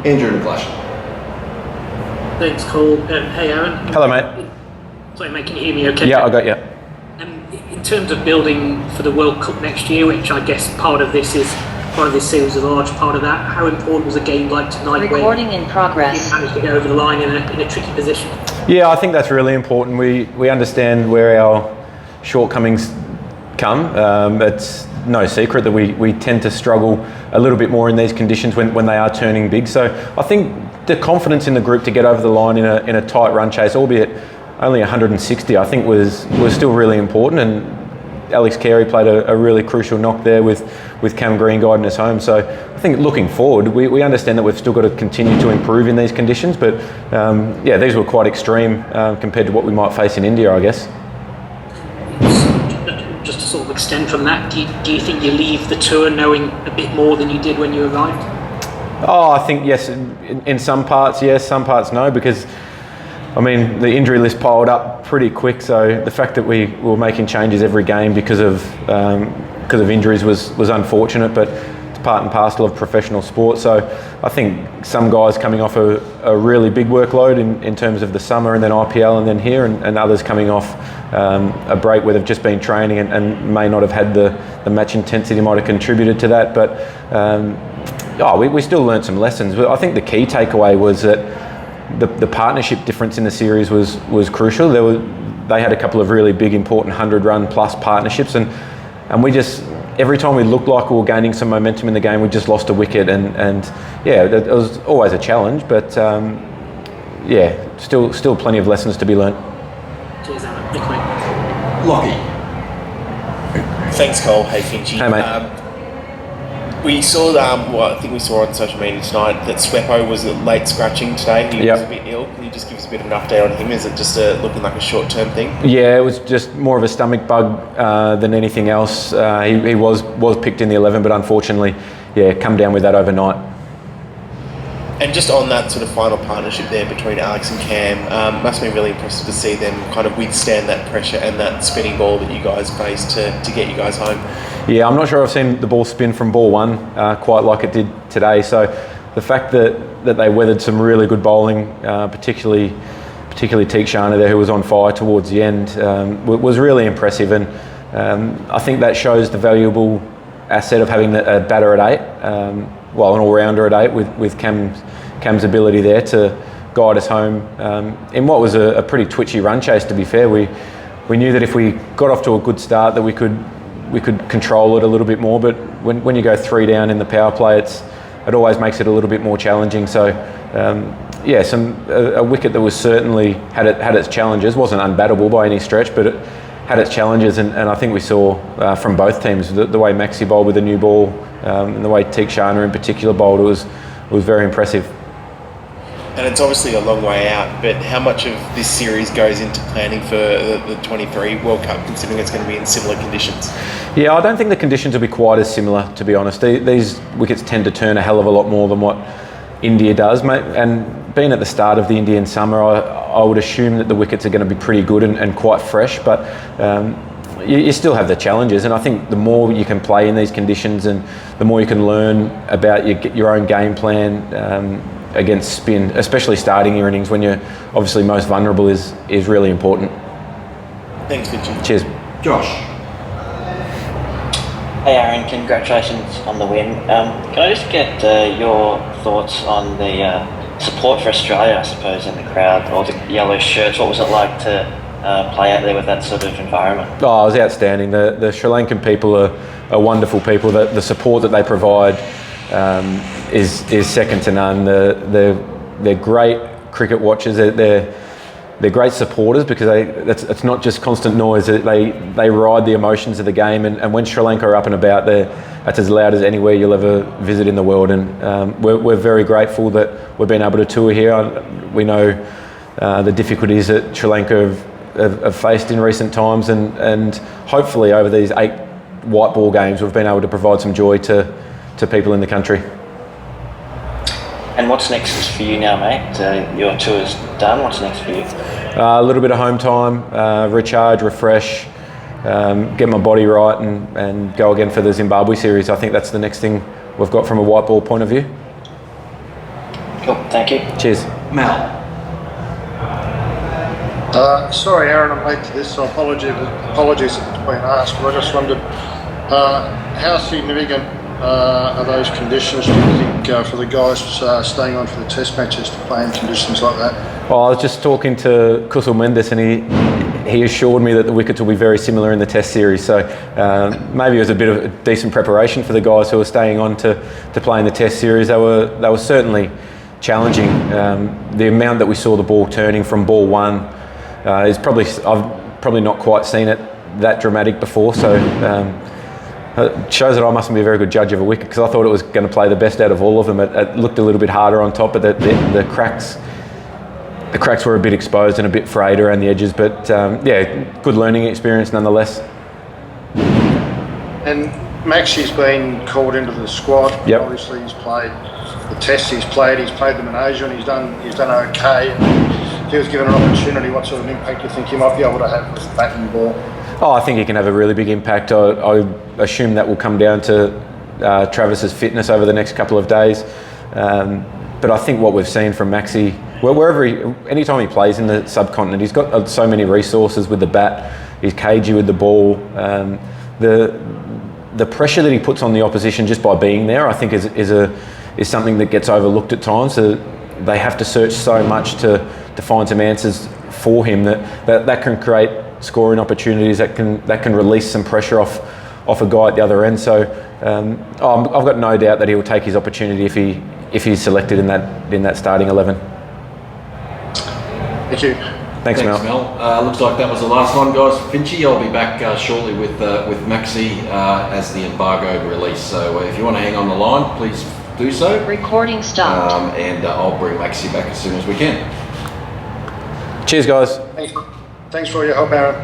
Andrew in the flash. Thanks, Cole. Hey, Aaron. Hello, mate. Sorry, mate, can you hear me okay? Yeah, I got you. In terms of building for the World Cup next year, which I guess part of this series is a large part of that, how important was a game like tonight? Recording in progress. You managed to get over the line in a tricky position. Yeah, I think that's really important. We understand where our shortcomings come. It's no secret that we tend to struggle a little bit more in these conditions when they are turning big. So I think the confidence in the group to get over the line in a tight run chase, albeit only 160, I think was still really important. And Alex Carey played a really crucial knock there with Cam Green guiding us home. So I think looking forward, we understand that we've still got to continue to improve in these conditions. But these were quite extreme compared to what we might face in India, I guess. Just to sort of extend from that, do you think you leave the tour knowing a bit more than you did when you arrived? Oh, I think yes. In some parts, yes. Some parts, no. Because I mean, the injury list piled up pretty quick. So the fact that we were making changes every game because of injuries was unfortunate. But it's part and parcel of professional sport. So I think some guys coming off a really big workload in terms of the summer and then IPL and then here, and others coming off a break where they've just been training and may not have had the match intensity might have contributed to that. But we still learned some lessons. But I think the key takeaway was that the partnership difference in the series was crucial. They had a couple of really big, important 100-run plus partnerships, and we just, every time we looked like we were gaining some momentum in the game, we just lost a wicket, and it was always a challenge, but still plenty of lessons to be learnt. Cheers, Aaron. Lockie. Thanks, Cole. Hey, Finchy. Hey, mate. We saw, I think we saw on social media tonight that Sweppo was late scratching today. He was a bit ill. Can you just give us a bit of an update on him? Is it just looking like a short-term thing? Yeah, it was just more of a stomach bug than anything else. He was picked in the 11, but unfortunately, come down with that overnight. And just on that sort of final partnership there between Alex and Cam, must be really impressive to see them kind of withstand that pressure and that spinning ball that you guys faced to get you guys home. Yeah, I'm not sure I've seen the ball spin from ball one quite like it did today. So the fact that they weathered some really good bowling, particularly Teek Shana there, who was on fire towards the end, was really impressive. And I think that shows the valuable asset of having a batter at 8, an all-rounder at 8 with Cam's ability there to guide us home in what was a pretty twitchy run chase, to be fair. We knew that if we got off to a good start that we could control it a little bit more, but when you go 3 down in the power play, it always makes it a little bit more challenging. So a wicket that was certainly had its challenges, wasn't unbattable by any stretch, but it had its challenges, and I think we saw from both teams the way Maxi bowled with a new ball and the way Teek Shana in particular bowled was very impressive. And it's obviously a long way out, but how much of this series goes into planning for the 23 World Cup, considering it's going to be in similar conditions? Yeah, I don't think the conditions will be quite as similar, to be honest. These wickets tend to turn a hell of a lot more than what India does, mate. And being at the start of the Indian summer, I would assume that the wickets are going to be pretty good and quite fresh, but you still have the challenges. And I think the more you can play in these conditions and the more you can learn about your own game plan against spin, especially starting your innings when you're obviously most vulnerable, is really important. Thanks, Vincent. Cheers. Josh. Hey Aaron, congratulations on the win. Can I just get your thoughts on the support for Australia, I suppose, in the crowd, or the yellow shirts? What was it like to play out there with that sort of environment? Oh, it was outstanding. The Sri Lankan people are wonderful people. The support that they provide is second to none. They're great cricket watchers. They're great supporters because it's not just constant noise. They ride the emotions of the game, and when Sri Lanka are up and about, that's as loud as anywhere you'll ever visit in the world. And we're very grateful that we've been able to tour here. We know the difficulties that Sri Lanka have faced in recent times, and hopefully over these 8 white ball games we've been able to provide some joy to people in the country. And what's next for you now, mate? Your tour's done. What's next for you? A little bit of home time, recharge, refresh, get my body right, and go again for the Zimbabwe series. I think that's the next thing we've got from a white ball point of view. Cool, thank you. Cheers. Mel. Sorry, Aaron, I'm late to this, so apologies if it's been asked, but I just wondered how significant are those conditions, do you think, for the guys staying on for the test matches to play in conditions like that? Well, I was just talking to Kusal Mendes, and he assured me that the wickets will be very similar in the test series, so maybe it was a bit of a decent preparation for the guys who were staying on to play in the test series. They were certainly challenging. The amount that we saw the ball turning from ball one is I've probably not quite seen it that dramatic before, so it shows that I mustn't be a very good judge of a wicket, because I thought it was going to play the best out of all of them. It looked a little bit harder on top, but the cracks were a bit exposed and a bit frayed around the edges, but yeah, good learning experience nonetheless. And Maxi's been called into the squad. Yep. Obviously, he's played the tests. He's played the Malaysia, and he's done okay. If he was given an opportunity, what sort of impact do you think he might be able to have with bat and ball? Oh, I think he can have a really big impact. I assume that will come down to Travis's fitness over the next couple of days. But I think what we've seen from Maxi, anytime he plays in the subcontinent, he's got so many resources with the bat. He's cagey with the ball. The pressure that he puts on the opposition just by being there, I think, is something that gets overlooked at times. So they have to search so much to find some answers for him that can create scoring opportunities, that can release some pressure off a guy at the other end. So I've got no doubt that he will take his opportunity if he's selected in that starting 11. Thank you. Thanks, Mel. Looks like that was the last one, guys. Finchy, I'll be back shortly with Maxi as the embargoed release. So if you want to hang on the line, please do so. Recording stopped. And I'll bring Maxi back as soon as we can. Cheers, guys. Thanks for all your help, Aaron.